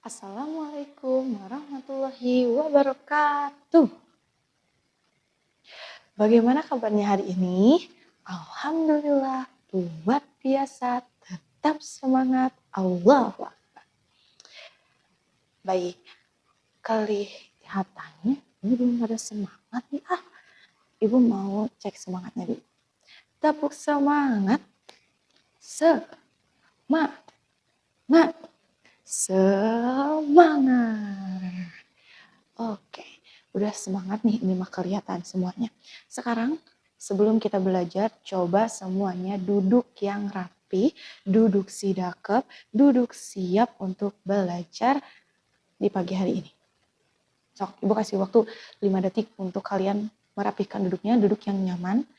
Assalamualaikum warahmatullahi wabarakatuh. Bagaimana kabarnya hari ini? Alhamdulillah, luar biasa, tetap semangat, Allahu Akbar. Baik, kelihatannya ini belum ada semangat nih. Ibu mau cek semangatnya dulu. Tepuk semangat. Semangat. Semangat. Oke, udah semangat nih, ini mah kelihatan semuanya. Sekarang sebelum kita belajar, coba semuanya duduk yang rapi, duduk sidakep, duduk siap untuk belajar di pagi hari ini. Sok, Ibu kasih waktu 5 detik untuk kalian merapikan duduknya, duduk yang nyaman,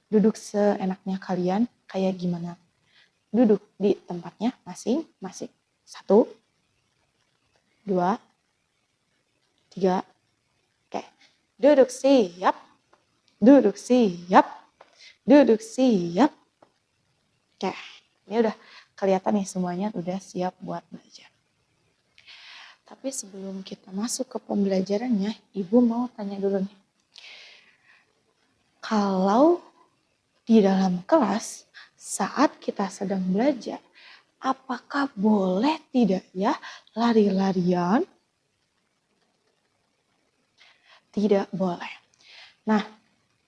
duduk seenaknya kalian, kayak gimana. Duduk di tempatnya masing-masing. 1, 2, 3, oke. Duduk siap, duduk siap, duduk siap. Oke, ini udah kelihatan nih semuanya udah siap buat belajar. Tapi sebelum kita masuk ke pembelajarannya, Ibu mau tanya dulu nih. Kalau di dalam kelas, saat kita sedang belajar, apakah boleh tidak ya lari-larian? Tidak boleh. Nah,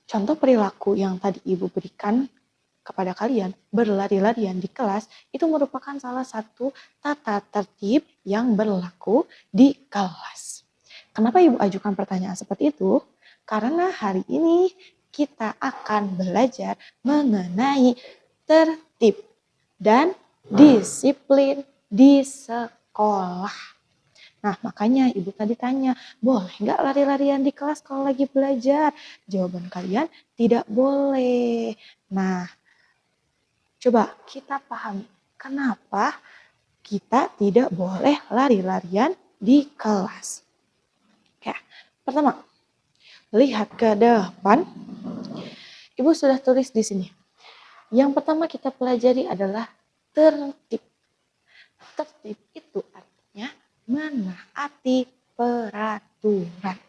contoh perilaku yang tadi Ibu berikan kepada kalian, berlari-larian di kelas, itu merupakan salah satu tata tertib yang berlaku di kelas. Kenapa Ibu ajukan pertanyaan seperti itu? Karena hari ini kita akan belajar mengenai tertib dan disiplin di sekolah. Nah, makanya Ibu tadi tanya, boleh nggak lari-larian di kelas kalau lagi belajar? Jawaban kalian, tidak boleh. Nah, coba kita pahami, kenapa kita tidak boleh lari-larian di kelas. Oke, pertama, lihat ke depan. Ibu sudah tulis di sini. Yang pertama kita pelajari adalah tertib. Tertib itu artinya menaati peraturan.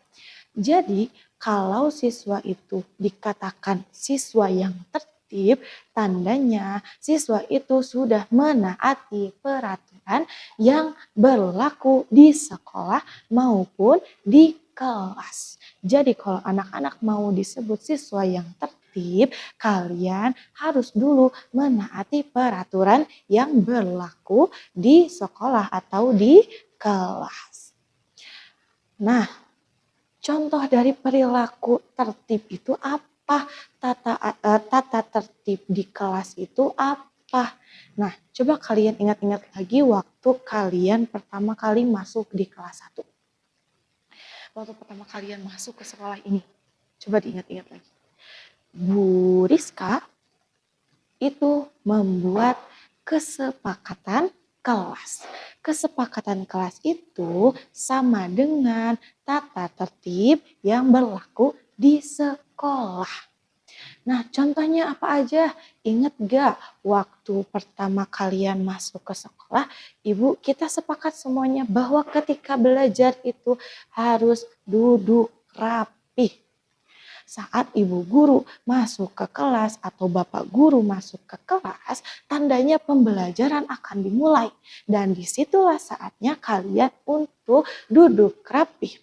Jadi, kalau siswa itu dikatakan siswa yang tertib, tandanya siswa itu sudah menaati peraturan yang berlaku di sekolah maupun di kelas. Jadi, kalau anak-anak mau disebut siswa yang tertib, kalian harus dulu menaati peraturan yang berlaku di sekolah atau di kelas. Nah, contoh dari perilaku tertib itu apa? Tata tertib di kelas itu apa? Nah, coba kalian ingat-ingat lagi waktu kalian pertama kali masuk di kelas 1. Waktu pertama kalian masuk ke sekolah ini. Coba diingat-ingat lagi. Bu Rizka itu membuat kesepakatan kelas. Kesepakatan kelas itu sama dengan tata tertib yang berlaku di sekolah. Nah, contohnya apa aja? Ingat gak waktu pertama kalian masuk ke sekolah, Ibu kita sepakat semuanya bahwa ketika belajar itu harus duduk rapi. Saat ibu guru masuk ke kelas atau bapak guru masuk ke kelas, tandanya pembelajaran akan dimulai. Dan disitulah saatnya kalian untuk duduk rapi.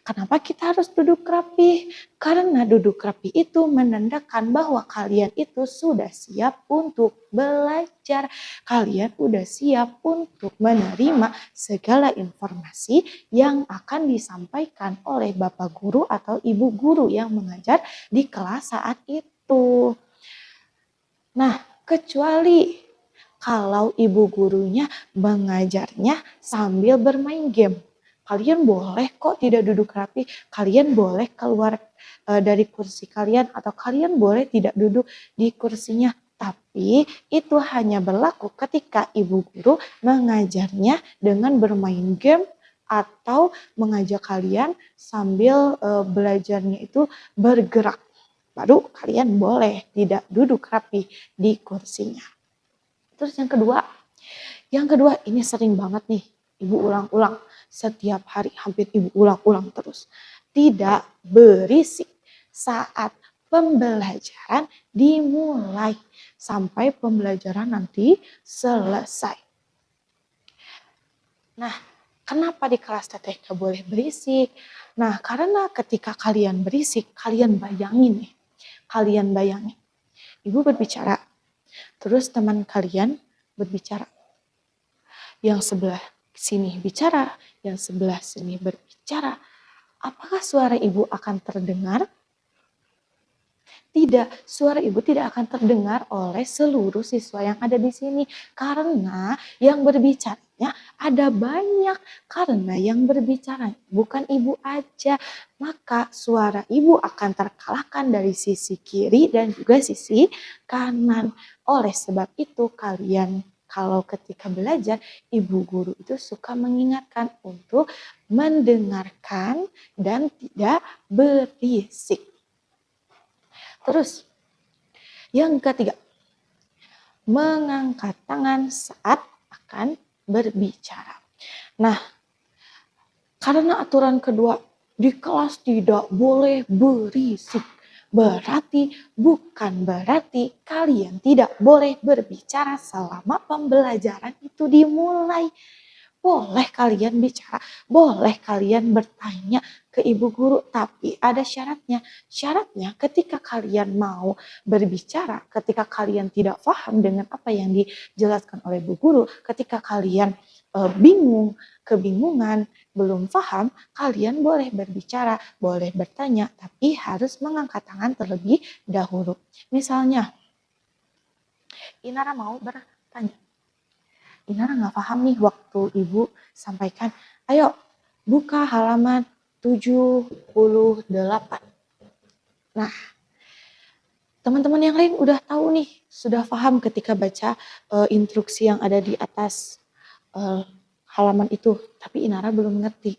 Kenapa kita harus duduk rapi? Karena duduk rapi itu menandakan bahwa kalian itu sudah siap untuk belajar. Kalian sudah siap untuk menerima segala informasi yang akan disampaikan oleh Bapak Guru atau Ibu Guru yang mengajar di kelas saat itu. Nah, kecuali kalau Ibu Gurunya mengajarnya sambil bermain game. Kalian boleh kok tidak duduk rapi, kalian boleh keluar dari kursi kalian atau kalian boleh tidak duduk di kursinya. Tapi itu hanya berlaku ketika ibu guru mengajarnya dengan bermain game atau mengajak kalian sambil belajarnya itu bergerak. Baru kalian boleh tidak duduk rapi di kursinya. Terus yang kedua ini sering banget nih ibu ulang-ulang setiap hari, hampir ibu ulang-ulang terus. Tidak berisik saat pembelajaran dimulai sampai pembelajaran nanti selesai. Nah, kenapa di kelas teteh gak boleh berisik? Nah, karena ketika kalian berisik, kalian bayangin nih. Kalian bayangin. Ibu berbicara, terus teman kalian berbicara. Yang sebelah sini bicara, yang sebelah sini berbicara. Apakah suara ibu akan terdengar? Tidak, suara ibu tidak akan terdengar oleh seluruh siswa yang ada di sini. Karena yang berbicaranya ada banyak. Karena yang berbicara bukan ibu aja. Maka suara ibu akan terkalahkan dari sisi kiri dan juga sisi kanan. Oleh sebab itu kalian kalau ketika belajar, ibu guru itu suka mengingatkan untuk mendengarkan dan tidak berisik. Terus, yang ketiga, mengangkat tangan saat akan berbicara. Nah, karena aturan kedua, di kelas tidak boleh berisik. Bukan berarti kalian tidak boleh berbicara selama pembelajaran itu dimulai. Boleh kalian bicara, boleh kalian bertanya ke ibu guru, tapi ada syaratnya. Syaratnya ketika kalian mau berbicara, ketika kalian tidak paham dengan apa yang dijelaskan oleh ibu guru, ketika kalian bingung, kebingungan, belum paham, kalian boleh berbicara, boleh bertanya, tapi harus mengangkat tangan terlebih dahulu. Misalnya, Inara mau bertanya. Inara nggak paham nih waktu ibu sampaikan, ayo buka halaman 78. Nah, teman-teman yang lain udah tahu nih, sudah paham ketika baca instruksi yang ada di atas halaman itu, tapi Inara belum ngerti.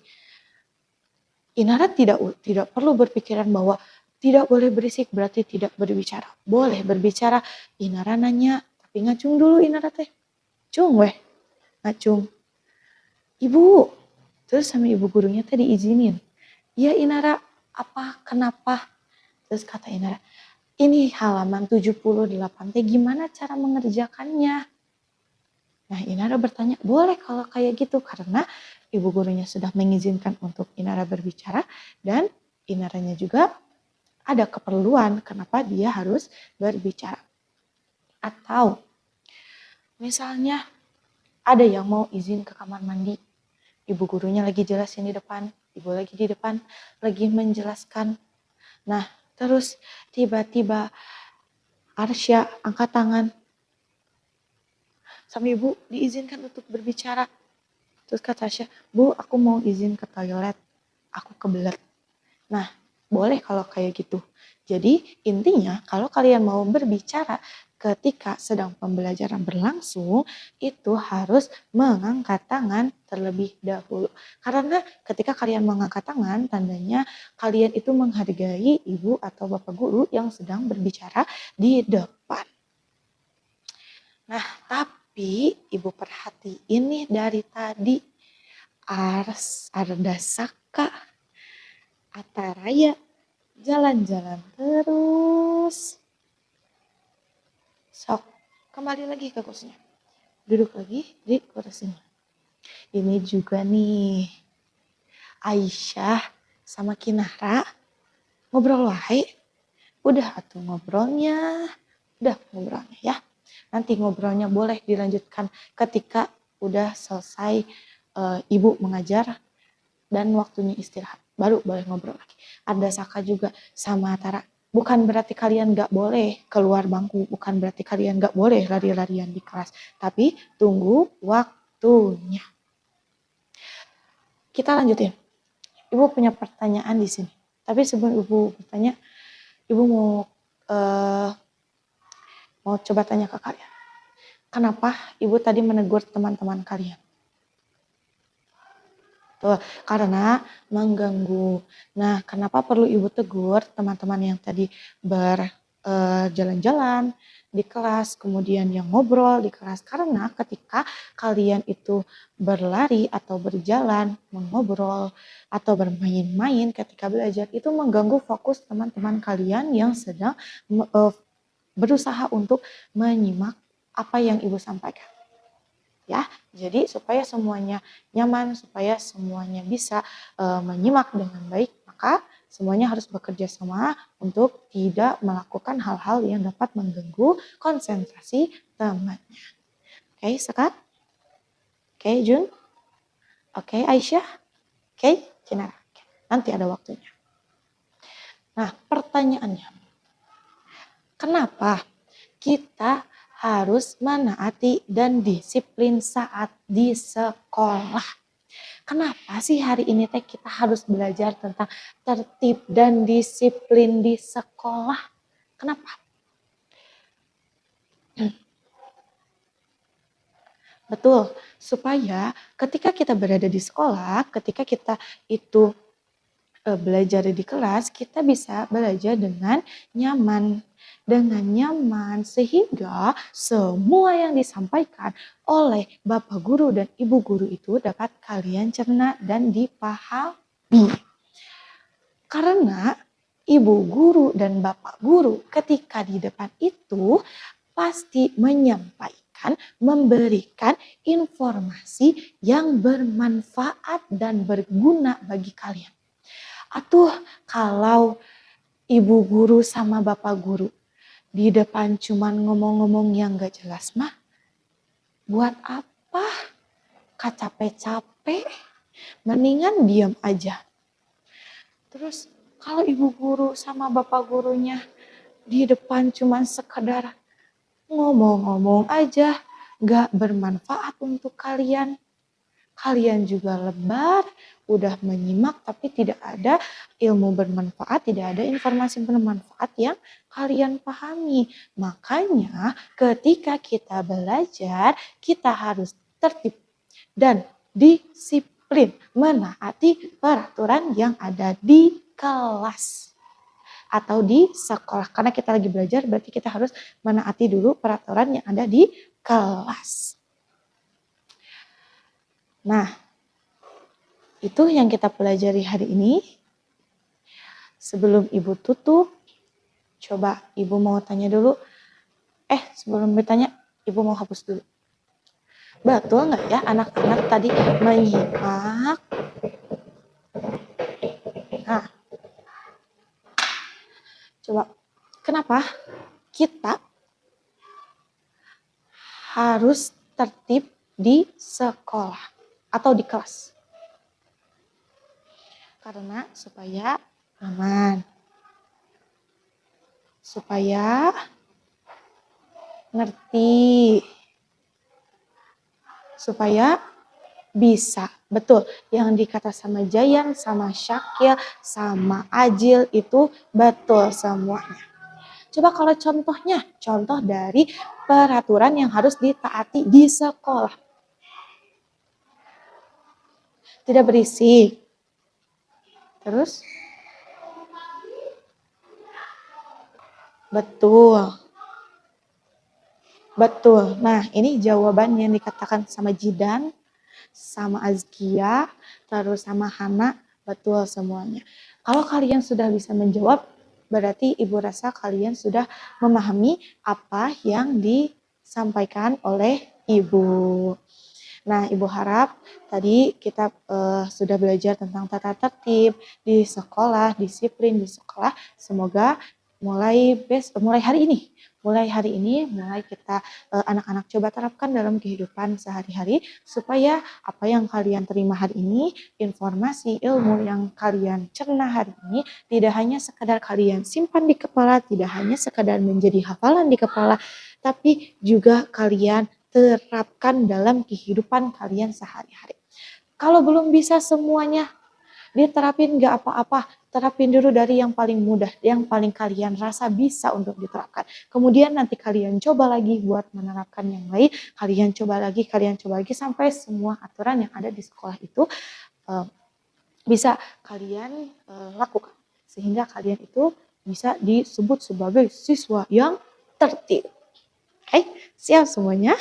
Inara tidak perlu berpikiran bahwa tidak boleh berisik berarti tidak berbicara. Boleh berbicara. Inara nanya, tapi ngacung dulu Inara teh. Cung weh, ngacung. Ibu, terus sama ibu gurunya tadi izinin. Iya Inara, apa, kenapa? Terus kata Inara, ini halaman 78 teh gimana cara mengerjakannya? Nah Inara bertanya, boleh kalau kayak gitu karena ibu gurunya sudah mengizinkan untuk Inara berbicara dan Inaranya juga ada keperluan kenapa dia harus berbicara. Atau misalnya ada yang mau izin ke kamar mandi. Ibu gurunya lagi jelasin di depan, ibu lagi di depan, lagi menjelaskan. Nah, terus tiba-tiba Arsya angkat tangan. Sama ibu diizinkan untuk berbicara. Terus kata Arsya, Bu, aku mau izin ke toilet. Aku kebelet. Nah, boleh kalau kayak gitu. Jadi intinya kalau kalian mau berbicara ketika sedang pembelajaran berlangsung, itu harus mengangkat tangan terlebih dahulu. Karena ketika kalian mengangkat tangan, tandanya kalian itu menghargai ibu atau bapak guru yang sedang berbicara di depan. Nah, tapi ibu perhatiin nih dari tadi, Arda Saka, Ataraya, jalan-jalan terus. Sok, kembali lagi ke kursinya. Duduk lagi di kursinya. Ini juga nih, Aisyah sama Kinara ngobrol wae. Udah atuh ngobrolnya, ya. Nanti ngobrolnya boleh dilanjutkan ketika udah selesai ibu mengajar dan waktunya istirahat. Baru boleh ngobrol lagi. Ada Saka juga sama Tara. Bukan berarti kalian gak boleh keluar bangku. Bukan berarti kalian gak boleh lari-larian di kelas. Tapi tunggu waktunya. Kita lanjutin. Ibu punya pertanyaan di sini. Tapi sebelum ibu bertanya, ibu mau coba tanya ke kalian. Kenapa ibu tadi menegur teman-teman kalian? Tuh, karena mengganggu. Nah, kenapa perlu ibu tegur teman-teman yang tadi berjalan-jalan di kelas, kemudian yang ngobrol di kelas. Karena ketika kalian itu berlari atau berjalan, mengobrol, atau bermain-main ketika belajar, itu mengganggu fokus teman-teman kalian yang sedang berusaha untuk menyimak apa yang Ibu sampaikan. Ya, jadi supaya semuanya nyaman, supaya semuanya bisa menyimak dengan baik, maka semuanya harus bekerja sama untuk tidak melakukan hal-hal yang dapat mengganggu konsentrasi temannya. Oke, Sekar? Oke, Jun? Oke, Aisyah? Oke, Cinara? Nanti ada waktunya. Nah, pertanyaannya, kenapa kita harus menaati dan disiplin saat di sekolah? Kenapa sih hari ini kita harus belajar tentang tertib dan disiplin di sekolah? Kenapa? Betul, supaya ketika kita berada di sekolah, ketika kita itu belajar di kelas, kita bisa belajar dengan nyaman. Dengan nyaman, sehingga semua yang disampaikan oleh Bapak Guru dan Ibu Guru itu dapat kalian cerna dan dipahami. Karena Ibu Guru dan Bapak Guru ketika di depan itu pasti menyampaikan, memberikan informasi yang bermanfaat dan berguna bagi kalian. Atuh, kalau Ibu Guru sama Bapak Guru di depan cuman ngomong-ngomong yang gak jelas mah, buat apa? Capek-capek, mendingan diam aja. Terus kalau Ibu Guru sama Bapak Gurunya di depan cuman sekedar ngomong-ngomong aja, gak bermanfaat untuk kalian. Kalian juga lebar, udah menyimak tapi tidak ada ilmu bermanfaat, tidak ada informasi bermanfaat yang kalian pahami. Makanya ketika kita belajar, kita harus tertib dan disiplin, menaati peraturan yang ada di kelas atau di sekolah. Karena kita lagi belajar, berarti kita harus menaati dulu peraturan yang ada di kelas. Nah, itu yang kita pelajari hari ini. Sebelum Ibu tutup, coba Ibu mau tanya dulu. Sebelum bertanya, Ibu mau hapus dulu. Betul nggak ya anak-anak tadi menyimak? Nah, coba kenapa kita harus tertib di sekolah atau di kelas? Karena supaya aman, supaya ngerti, supaya bisa. Betul, yang dikata sama Jayan, sama Syakil, sama Ajil itu betul semuanya. Coba kalau contohnya, contoh dari peraturan yang harus ditaati di sekolah. Tidak berisik. Terus? Betul. Betul. Nah, ini jawaban yang dikatakan sama Jidan, sama Azkia, terus sama Hana, betul semuanya. Kalau kalian sudah bisa menjawab, berarti Ibu rasa kalian sudah memahami apa yang disampaikan oleh Ibu. Nah, Ibu harap tadi kita sudah belajar tentang tata tertib di sekolah, disiplin di sekolah. Semoga mulai hari ini, mulai kita anak-anak coba terapkan dalam kehidupan sehari-hari supaya apa yang kalian terima hari ini, informasi, ilmu yang kalian cerna hari ini tidak hanya sekadar kalian simpan di kepala, tidak hanya sekadar menjadi hafalan di kepala, tapi juga kalian terapkan dalam kehidupan kalian sehari-hari. Kalau belum bisa semuanya diterapin gak apa-apa, terapin dulu dari yang paling mudah, yang paling kalian rasa bisa untuk diterapkan. Kemudian nanti kalian coba lagi buat menerapkan yang lain, kalian coba lagi sampai semua aturan yang ada di sekolah itu bisa kalian lakukan. Sehingga kalian itu bisa disebut sebagai siswa yang tertib. Oke, siap semuanya?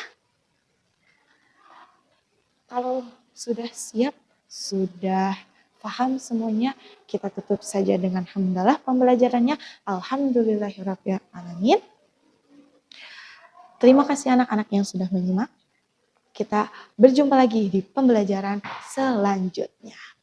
Kalau sudah siap, sudah paham semuanya, kita tutup saja dengan hamdalah pembelajarannya. Alhamdulillahirabbil alamin. Terima kasih anak-anak yang sudah menyimak. Kita berjumpa lagi di pembelajaran selanjutnya.